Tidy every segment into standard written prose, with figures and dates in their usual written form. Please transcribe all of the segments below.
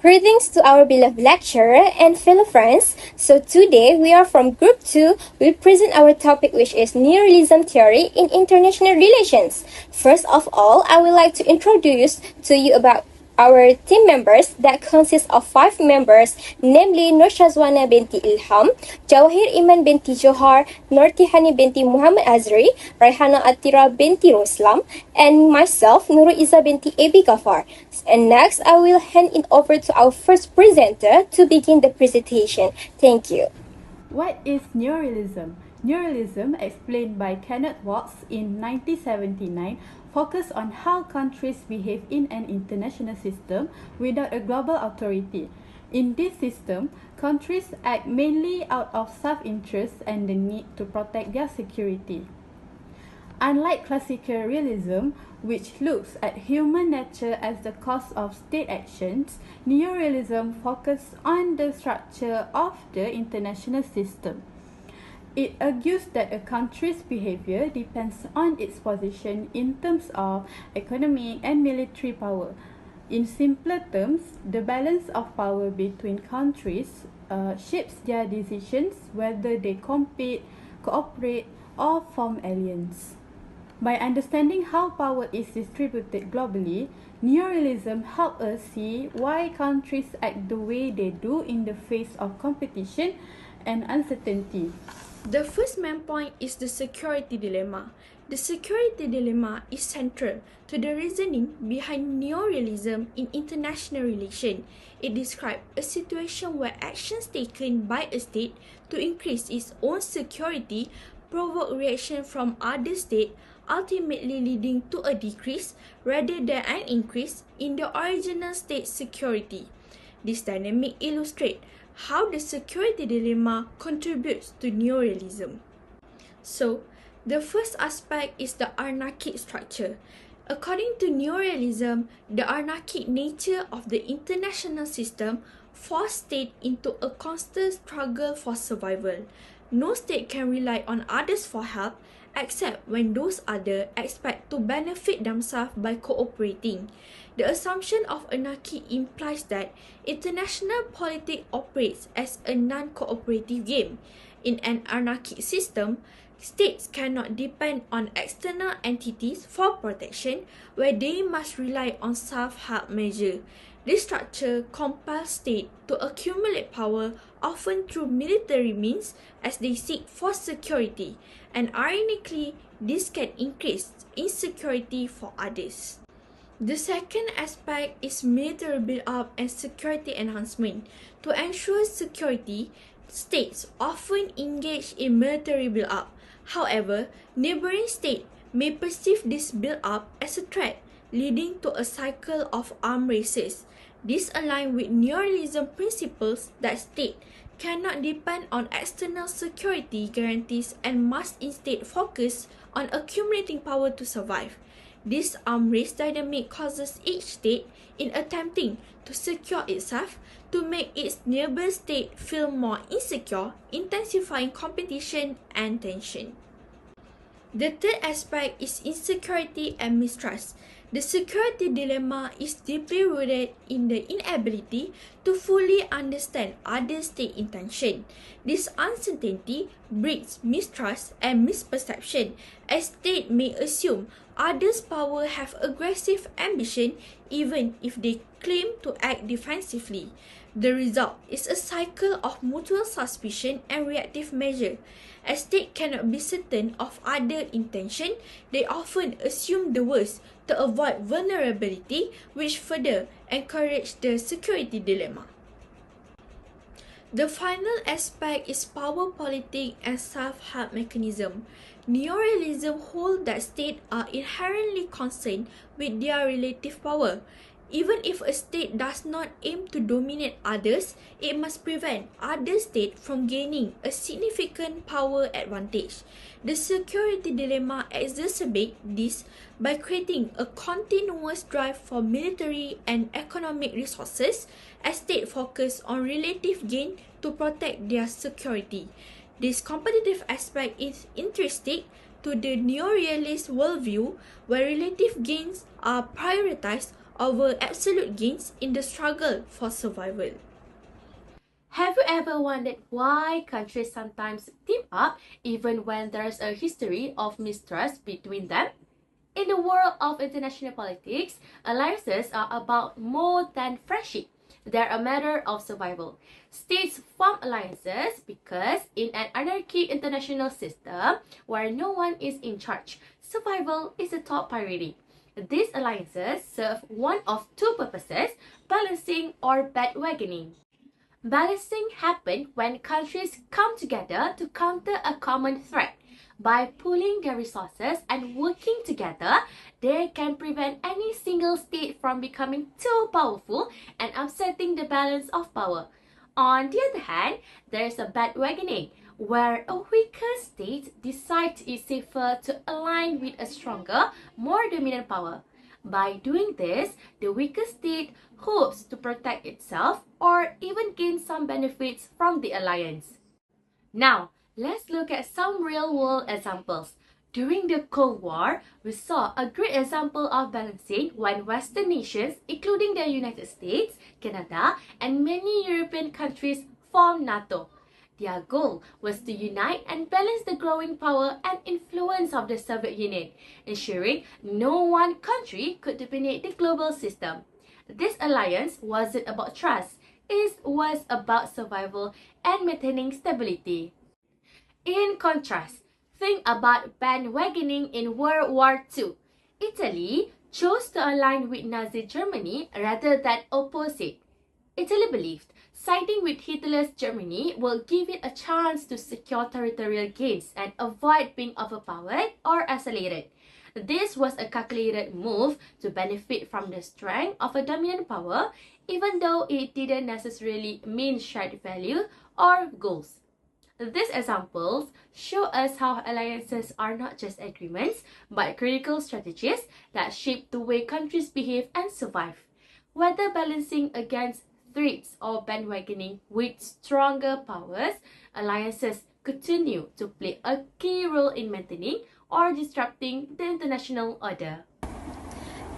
Greetings to our beloved lecturer and fellow friends. So today we are from Group 2. We present our topic which is Neo-Realism theory in international relations. First of all, I would like to introduce to you about our team members that consists of 5 members, namely Nur Shazwana binti Ilham, Jawahir Iman binti Johar, Nur Tihani binti Muhammad Azri, Raihana Atira binti Ruslam, and myself, Nurul Iza binti Abi Ghaffar. And next, I will hand it over to our first presenter to begin the presentation. Thank you. What is Neo-Realism? Neo-Realism, explained by Kenneth Watts in 1979, focused on how countries behave in an international system without a global authority. In this system, countries act mainly out of self-interest and the need to protect their security. Unlike classical realism, which looks at human nature as the cause of state actions, Neo-Realism focuses on the structure of the international system. It argues that a country's behavior depends on its position in terms of economic and military power. In simpler terms, the balance of power between countries shapes their decisions whether they compete, cooperate, or form alliances. By understanding how power is distributed globally, Neo-Realism helps us see why countries act the way they do in the face of competition and uncertainty. The first main point is the security dilemma. The security dilemma is central to the reasoning behind Neo-Realism in international relations. It describes a situation where actions taken by a state to increase its own security provoke reaction from other states, ultimately leading to a decrease rather than an increase in the original state's security. This dynamic illustrates how the security dilemma contributes to Neo-Realism. So, the first aspect is the anarchic structure. According to Neo-Realism, the anarchic nature of the international system forces state into a constant struggle for survival. No state can rely on others for help except when those others expect to benefit themselves by cooperating. The assumption of anarchy implies that international politics operates as a non-cooperative game. In an anarchic system, states cannot depend on external entities for protection, where they must rely on self-help measures. This structure compels states to accumulate power, often through military means, as they seek for security, and ironically, this can increase insecurity for others. The second aspect is military build-up and security enhancement. To ensure security, states often engage in military build-up. However, neighboring states may perceive this build-up as a threat, leading to a cycle of armed races. This aligns with Neo-Realism principles that states cannot depend on external security guarantees and must instead focus on accumulating power to survive. This arms race dynamic causes each state, in attempting to secure itself, to make its neighbor state feel more insecure, intensifying competition and tension. The third aspect is insecurity and mistrust. The security dilemma is deeply rooted in the inability to fully understand other state intention. This uncertainty breeds mistrust and misperception, as states may assume others' power have aggressive ambition even if they claim to act defensively. The result is a cycle of mutual suspicion and reactive measure. As states cannot be certain of other intention, they often assume the worst to avoid vulnerability, which further encourage the security dilemma. The final aspect is power politics and self-help mechanism. Neo-Realism holds that states are inherently concerned with their relative power. Even if a state does not aim to dominate others, it must prevent other states from gaining a significant power advantage. The security dilemma exacerbates this by creating a continuous drive for military and economic resources as states focus on relative gain to protect their security. This competitive aspect is intrinsic to the neo-realist worldview, where relative gains are prioritized over absolute gains in the struggle for survival. Have you ever wondered why countries sometimes team up even when there's a history of mistrust between them? In the world of international politics, alliances are about more than friendship. They're a matter of survival. States form alliances because in an anarchic international system where no one is in charge, survival is a top priority. These alliances serve one of two purposes: balancing or bandwagoning. Balancing happens when countries come together to counter a common threat. By pooling their resources and working together, they can prevent any single state from becoming too powerful and upsetting the balance of power. On the other hand, there is a bandwagoning, where a weaker state decides it's safer to align with a stronger, more dominant power. By doing this, the weaker state hopes to protect itself or even gain some benefits from the alliance. Now, let's look at some real-world examples. During the Cold War, we saw a great example of balancing when Western nations, including the United States, Canada, and many European countries, formed NATO. Their goal was to unite and balance the growing power and influence of the Soviet Union, ensuring no one country could dominate the global system. This alliance wasn't about trust, it was about survival and maintaining stability. In contrast, think about bandwagoning in World War II. Italy chose to align with Nazi Germany rather than oppose it. Italy believed siding with Hitler's Germany will give it a chance to secure territorial gains and avoid being overpowered or isolated. This was a calculated move to benefit from the strength of a dominant power, even though it didn't necessarily mean shared value or goals. These examples show us how alliances are not just agreements, but critical strategies that shape the way countries behave and survive. Whether balancing against threats or bandwagoning with stronger powers, alliances continue to play a key role in maintaining or disrupting the international order.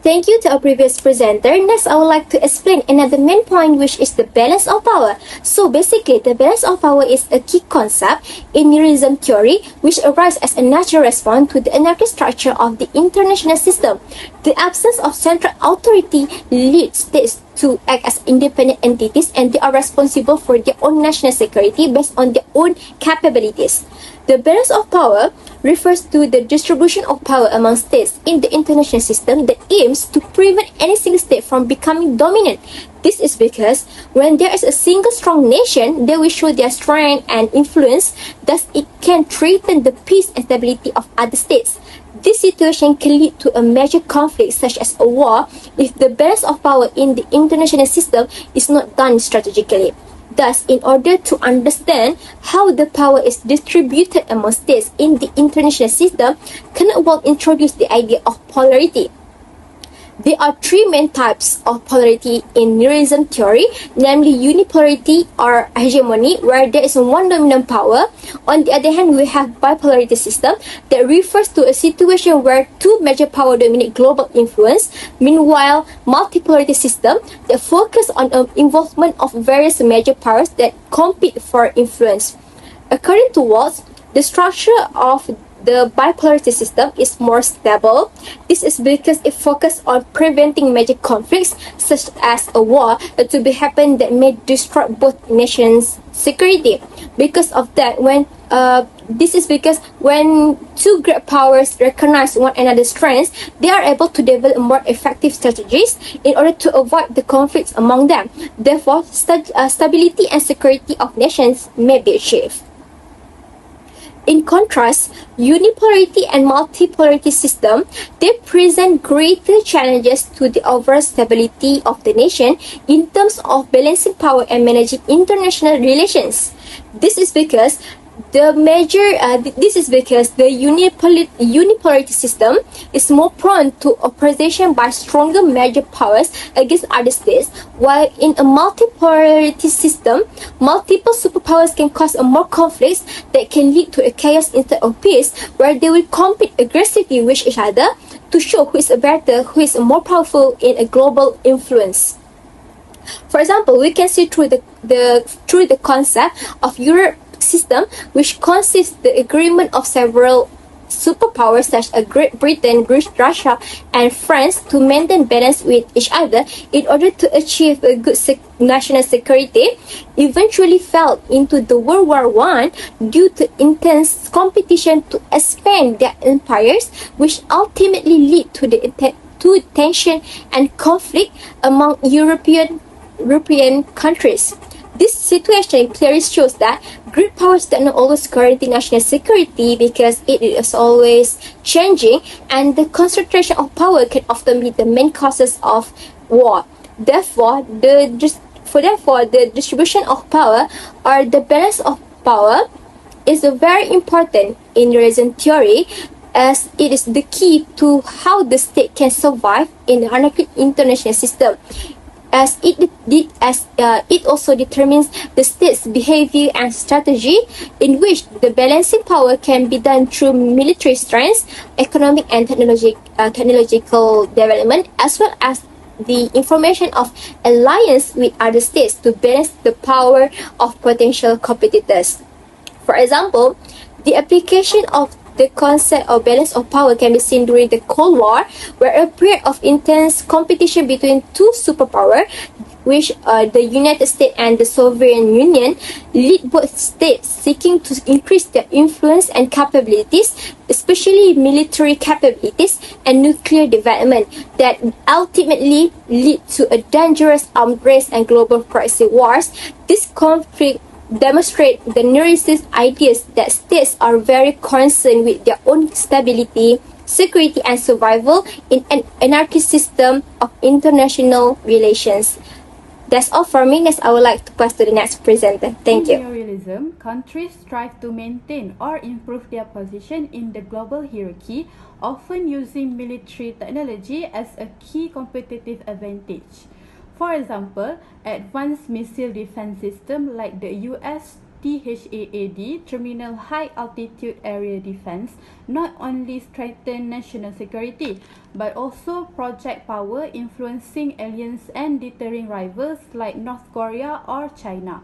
Thank you to our previous presenter. Next, I would like to explain another main point, which is the balance of power. So basically, the balance of power is a key concept in Neo-Realism theory, which arises as a natural response to the anarchic structure of the international system. The absence of central authority leads states to act as independent entities, and they are responsible for their own national security based on their own capabilities. The balance of power refers to the distribution of power among states in the international system that aims to prevent any single state from becoming dominant. This is because when there is a single strong nation, they will show their strength and influence, thus it can threaten the peace and stability of other states. This situation can lead to a major conflict such as a war if the balance of power in the international system is not done strategically. Thus, in order to understand how the power is distributed among states in the international system, Kenneth Waltz introduced the idea of polarity. There are three main types of polarity in Neo-Realism theory, namely unipolarity or hegemony, where there is one dominant power. On the other hand, we have bipolarity system that refers to a situation where two major powers dominate global influence. Meanwhile, multipolarity system that focus on involvement of various major powers that compete for influence. According to Waltz, the structure of the bipolarity system is more stable. This is because it focuses on preventing major conflicts such as a war to be happen that may destroy both nations' security. Because of that, when two great powers recognize one another's strengths, they are able to develop more effective strategies in order to avoid the conflicts among them. Therefore, stability and security of nations may be achieved. In contrast, unipolarity and multipolarity system, they present greater challenges to the overall stability of the nation in terms of balancing power and managing international relations. This is because the unipolarity system is more prone to opposition by stronger major powers against other states, while in a multipolarity system, multiple superpowers can cause more conflicts that can lead to a chaos instead of peace, where they will compete aggressively with each other. to show who is better, who is more powerful in a global influence. For example, we can see through the concept of Europe system, which consists the agreement of several superpowers such as Great Britain, Greece, Russia, and France to maintain balance with each other in order to achieve a good national security, eventually fell into the World War I due to intense competition to expand their empires, which ultimately lead to tension and conflict among European countries. This situation clearly shows that great powers do not always guarantee national security because it is always changing, and the concentration of power can often be the main causes of war. Therefore, the distribution of power or the balance of power is very important in realism theory, as it is the key to how the state can survive in the anarchic international system, as it also determines the state's behavior and strategy, in which the balancing power can be done through military strength, economic and technological development, as well as the information of alliance with other states to balance the power of potential competitors. For example, the application of the concept of balance of power can be seen during the Cold War, where a period of intense competition between two superpowers, which the United States and the Soviet Union, lead both states seeking to increase their influence and capabilities, especially military capabilities and nuclear development, that ultimately lead to a dangerous arms race and global proxy wars. This conflict demonstrate the Neo-Realism ideas that states are very concerned with their own stability, security, and survival in an anarchist system of international relations. That's all for me. Next, I would like to pass to the next presenter. Thank you. In Neo-Realism, countries strive to maintain or improve their position in the global hierarchy, often using military technology as a key competitive advantage. For example, advanced missile defense systems like the US THAAD, Terminal High Altitude Area Defense, not only strengthen national security, but also project power, influencing alliances and deterring rivals like North Korea or China.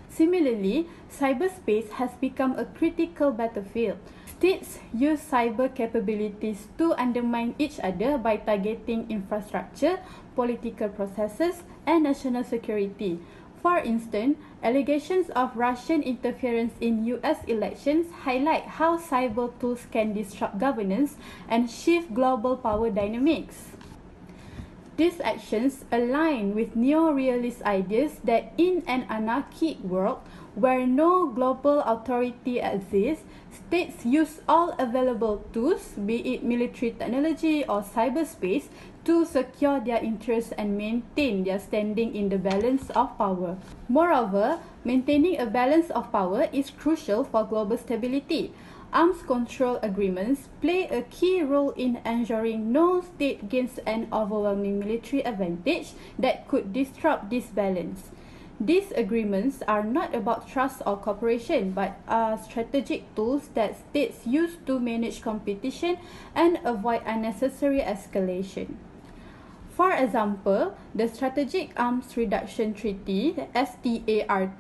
Similarly, cyberspace has become a critical battlefield. States use cyber capabilities to undermine each other by targeting infrastructure, political processes, and national security. For instance, allegations of Russian interference in US elections highlight how cyber tools can disrupt governance and shift global power dynamics. These actions align with neo-realist ideas that in an anarchic world where no global authority exists, states use all available tools, be it military technology or cyberspace, to secure their interests and maintain their standing in the balance of power. Moreover, maintaining a balance of power is crucial for global stability. Arms control agreements play a key role in ensuring no state gains an overwhelming military advantage that could disrupt this balance. These agreements are not about trust or cooperation, but are strategic tools that states use to manage competition and avoid unnecessary escalation. For example, the Strategic Arms Reduction Treaty, the START,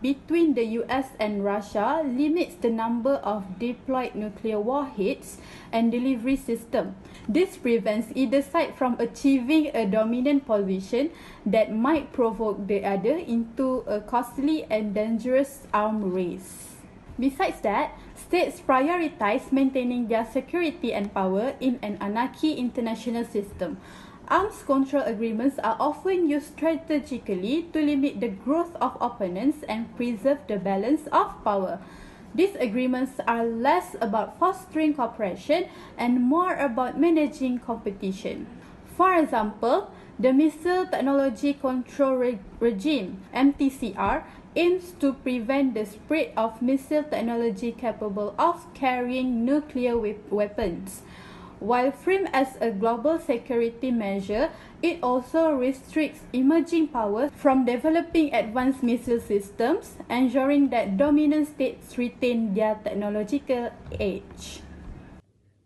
between the US and Russia limits the number of deployed nuclear warheads and delivery system. This prevents either side from achieving a dominant position that might provoke the other into a costly and dangerous arms race. Besides that, states prioritize maintaining their security and power in an anarchic international system. Arms control agreements are often used strategically to limit the growth of opponents and preserve the balance of power. These agreements are less about fostering cooperation and more about managing competition. For example, the Missile Technology Control Regime (MTCR) aims to prevent the spread of missile technology capable of carrying nuclear weapons. While framed as a global security measure, it also restricts emerging powers from developing advanced missile systems, ensuring that dominant states retain their technological edge.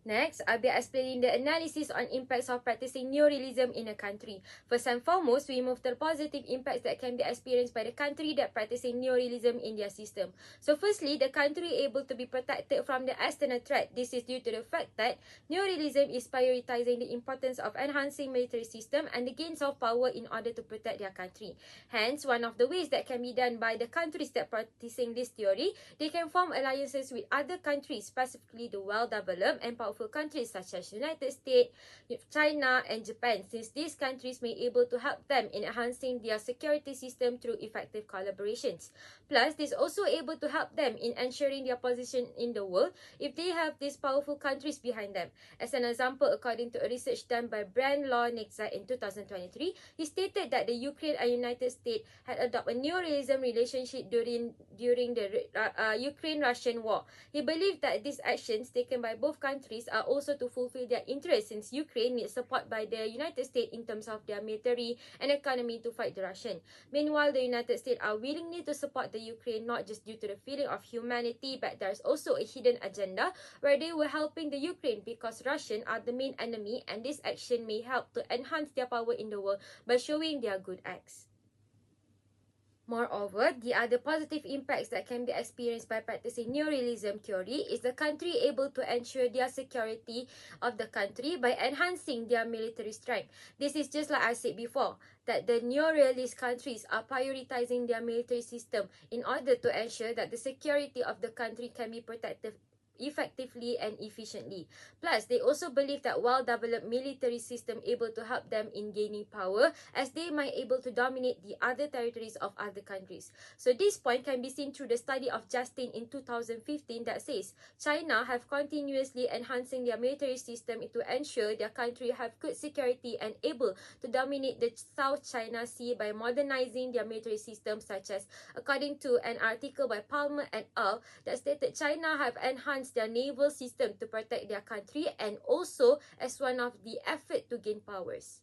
Next, I'll be explaining the analysis on impacts of practicing Neo-Realism in a country. First and foremost, we move to the positive impacts that can be experienced by the country that practicing Neo-Realism in their system. So firstly, the country able to be protected from the external threat. This is due to the fact that Neo-Realism is prioritizing the importance of enhancing military system and the gains of power in order to protect their country. Hence, one of the ways that can be done by the countries that practicing this theory, they can form alliances with other countries, specifically the well-developed and powerful countries such as United States, China, and Japan, since these countries may able to help them in enhancing their security system through effective collaborations. Plus, this also able to help them in ensuring their position in the world if they have these powerful countries behind them. As an example, according to a research done by Brand Law Nixai in 2023, he stated that the Ukraine and United States had adopted a neo-realism relationship during the Ukraine-Russian war. He believed that these actions taken by both countries are also to fulfill their interests, since Ukraine needs support by the United States in terms of their military and economy to fight the Russian. Meanwhile, the United States are willingly to support the Ukraine not just due to the feeling of humanity, but there's also a hidden agenda where they were helping the Ukraine because Russians are the main enemy, and this action may help to enhance their power in the world by showing their good acts. Moreover, the other positive impacts that can be experienced by practicing Neo-Realism theory is the country able to ensure their security of the country by enhancing their military strength. This is just like I said before, that the Neo-Realist countries are prioritizing their military system in order to ensure that the security of the country can be protected effectively and efficiently. Plus, they also believe that well-developed military system able to help them in gaining power, as they might able to dominate the other territories of other countries. So this point can be seen through the study of Justin in 2015 that says China have continuously enhancing their military system to ensure their country have good security and able to dominate the South China Sea by modernizing their military system, such as according to an article by Palmer et al. That stated China have enhanced their naval system to protect their country and also as one of the effort to gain powers.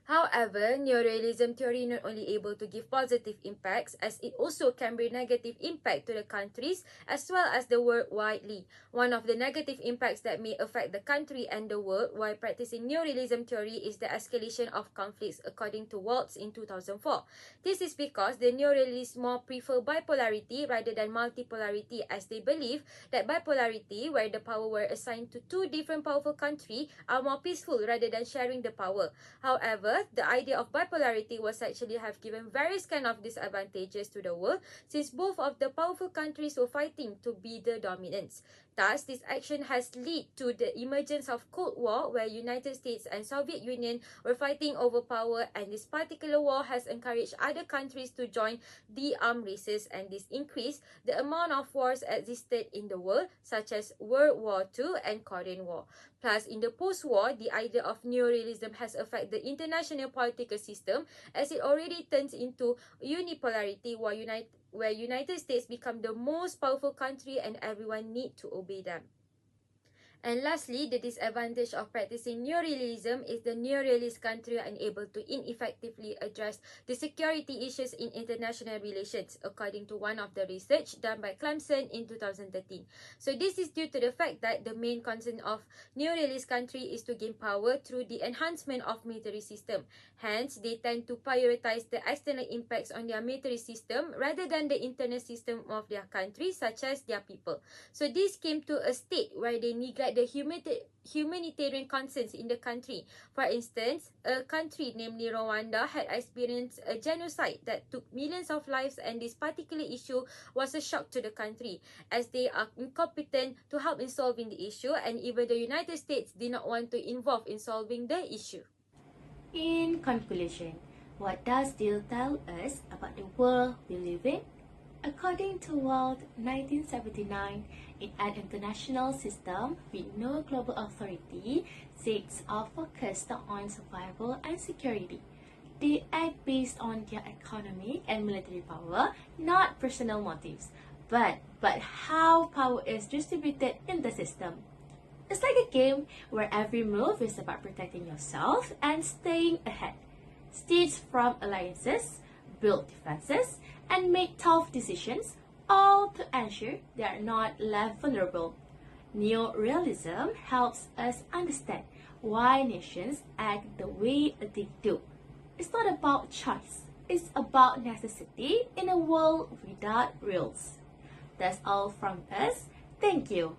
However, Neo-Realism theory not only able to give positive impacts, as it also can bring negative impact to the countries as well as the world widely. One of the negative impacts that may affect the country and the world while practicing Neo-Realism theory is the escalation of conflicts, according to Waltz in 2004. This is because the Neo-Realists more prefer bipolarity rather than multipolarity, as they believe that bipolarity, where the power were assigned to two different powerful countries, are more peaceful rather than sharing the power. However, the idea of bipolarity was actually have given various kind of disadvantages to the world, since both of the powerful countries were fighting to be the dominants. Thus, this action has led to the emergence of Cold War, where United States and Soviet Union were fighting over power, and this particular war has encouraged other countries to join the armed races, and this increased the amount of wars existed in the world, such as World War II and Korean War. Plus, in the post-war, the idea of Neo-Realism has affected the international political system, as it already turns into unipolarity, where United States become the most powerful country and everyone need to obey them. And lastly, the disadvantage of practicing Neo-Realism is the Neo-Realist country are unable to ineffectively address the security issues in international relations, according to one of the research done by Clemson in 2013. So this is due to the fact that the main concern of Neo-Realist country is to gain power through the enhancement of military system. Hence, they tend to prioritize the external impacts on their military system rather than the internal system of their country, such as their people. So this came to a state where they neglect the humanitarian concerns in the country. For instance, a country, namely Rwanda, had experienced a genocide that took millions of lives, and this particular issue was a shock to the country, as they are incompetent to help in solving the issue, and even the United States did not want to involve in solving the issue. In conclusion, what does Deal tell us about the world we live in? According to World 1979, in an international system with no global authority, states are focused on survival and security. They act based on their economic and military power, not personal motives, but how power is distributed in the system. It's like a game where every move is about protecting yourself and staying ahead. States form alliances, build defenses, and make tough decisions, all to ensure they are not left vulnerable. Neo-Realism helps us understand why nations act the way they do. It's not about choice, it's about necessity in a world without rules. That's all from us. Thank you.